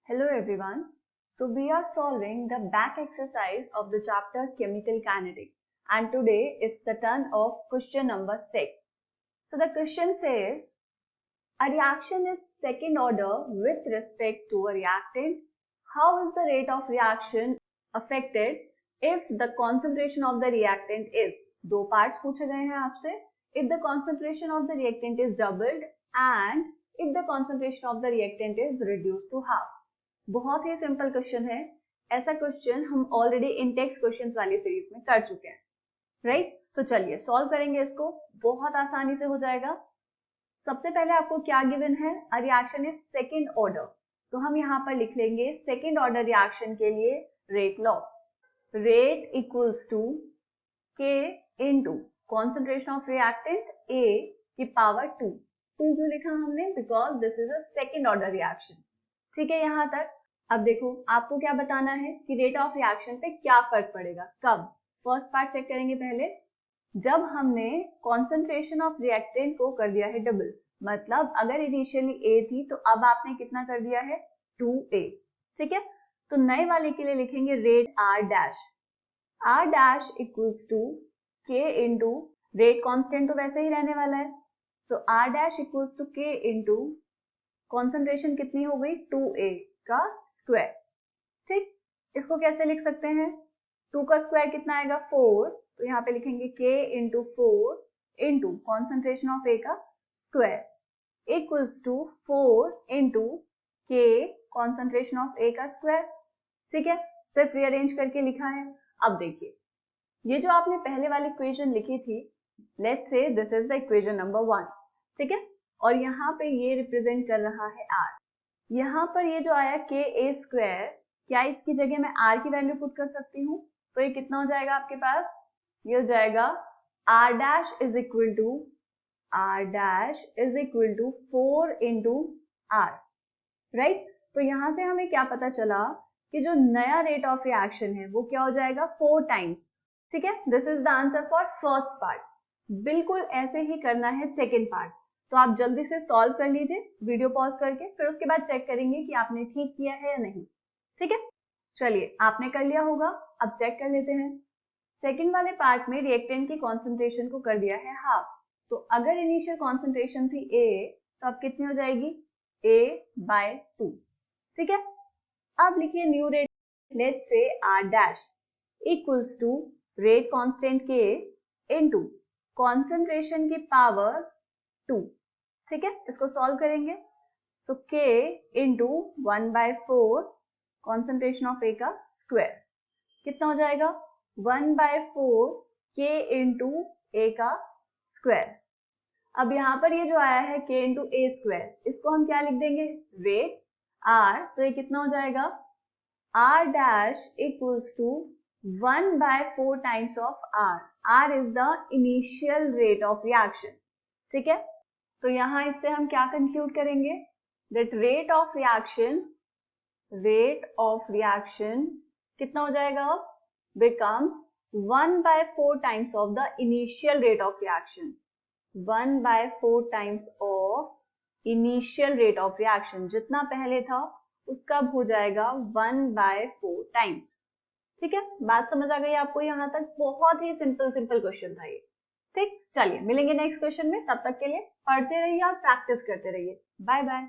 Hello everyone. So we are solving the back exercise of the chapter Chemical Kinetics, and today it's the turn of question number 6. So the question says, a reaction is second order with respect to a reactant. How is the rate of reaction affected if the concentration of the reactant is? दो parts पूछे गए हैं आपसे. If the concentration of the reactant is doubled and if the concentration of the reactant is reduced to half. बहुत ही simple question है. ऐसा question हम already Intex questions वाली सीरीज में कर चुके हैं, राइट? तो चलिए सॉल्व करेंगे इसको. बहुत आसानी से हो जाएगा. सबसे पहले आपको क्या गिवन है? A reaction is second order. तो हम यहाँ पर लिख लेंगे सेकंड ऑर्डर रिएक्शन के लिए rate law. Rate equals to k into concentration of reactant A की पावर 2. क्यों लिखा हमने? Because this is a second order reaction. ठीक है यहाँ तक. अब देखो आपको क्या बताना है कि रेट ऑफ रिएक्शन पे क्या फर्क पड़ेगा. कब? फर्स्ट पार्ट चेक करेंगे पहले. जब हमने कॉन्सेंट्रेशन ऑफ रिएक्टेंट को कर दिया है डबल, मतलब अगर इनिशियली ए थी तो अब आपने कितना कर दिया है? 2a. ठीक है. तो नए वाले के लिए लिखेंगे rate R dash. R dash equals to K into rate constant तो वैसे ही रहने वाला है. So R dash equals to K into concentration कितनी हो गई? 2a का स्क्वायर. ठीक. इसको कैसे लिख सकते हैं? 2 का स्क्वायर कितना आएगा? 4. तो यहाँ पे लिखेंगे k into 4 into concentration of a का square equals to 4 into k concentration of a का स्क्वायर. ठीक है. सिर्फ रीअरेंज करके लिखा है. अब देखिए ये जो आपने पहले वाली इक्वेशन लिखी थी, let's say this is the equation number 1. ठीक है. और यहाँ पे ये रिप्रेजेंट कर रहा है r. यहाँ पर ये जो आया के ए स्क्वायर, क्या इसकी जगह मैं r की वैल्यू पुट कर सकती हूँ? तो ये कितना हो जाएगा आपके पास? ये हो जाएगा r dash is equal to 4 into r. Right. तो यहाँ से हमें क्या पता चला कि जो नया रेट ऑफ रिएक्शन है वो क्या हो जाएगा? 4 टाइम्स. ठीक है. This is the answer for first part. बिल्कुल ऐसे ही करना है सेकेंड पार्ट. तो आप जल्दी से सॉल्व कर लीजिए वीडियो पॉज करके, फिर उसके बाद चेक करेंगे कि आपने ठीक किया है या नहीं. ठीक है. चलिए आपने कर लिया होगा. अब चेक कर लेते हैं. सेकंड वाले पार्ट में रिएक्टेंट की कॉन्सेंट्रेशन को कर दिया है हाफ. तो अगर इनिशियल कॉन्सेंट्रेशन थी A, तो अब कितनी हो जाएगी? A/2. ठीक है. अब लिखिए new rate. Let's say R dash equals to rate constant K into concentration की पावर 2. ठीक है. इसको सॉल्व करेंगे. So K into 1/4 concentration of A का स्क्वायर कितना हो जाएगा? 1/4 K इंटू A का स्क्वायर. अब यहाँ पर ये जो आया है K इंटू A स्क्वायर, इसको हम क्या लिख देंगे? Rate R. तो ये कितना हो जाएगा? R dash equals to 1/4 times of R. R is the initial rate of reaction. ठीक है. तो यहाँ इससे हम क्या कंक्लूड करेंगे? दैट रेट ऑफ रिएक्शन कितना हो जाएगा? becomes 1/4 times of the initial rate of reaction. 1/4 times of initial rate of reaction. जितना पहले था उसका अब हो जाएगा 1/4 times. ठीक है. बात समझ आ गई आपको यहाँ तक? बहुत ही सिंपल क्वेश्चन था ये. ठीक. चलिए मिलेंगे नेक्स्ट क्वेश्चन में. तब तक के लिए पढ़ते रहिए और प्रैक्टिस करते रहिए. Bye bye.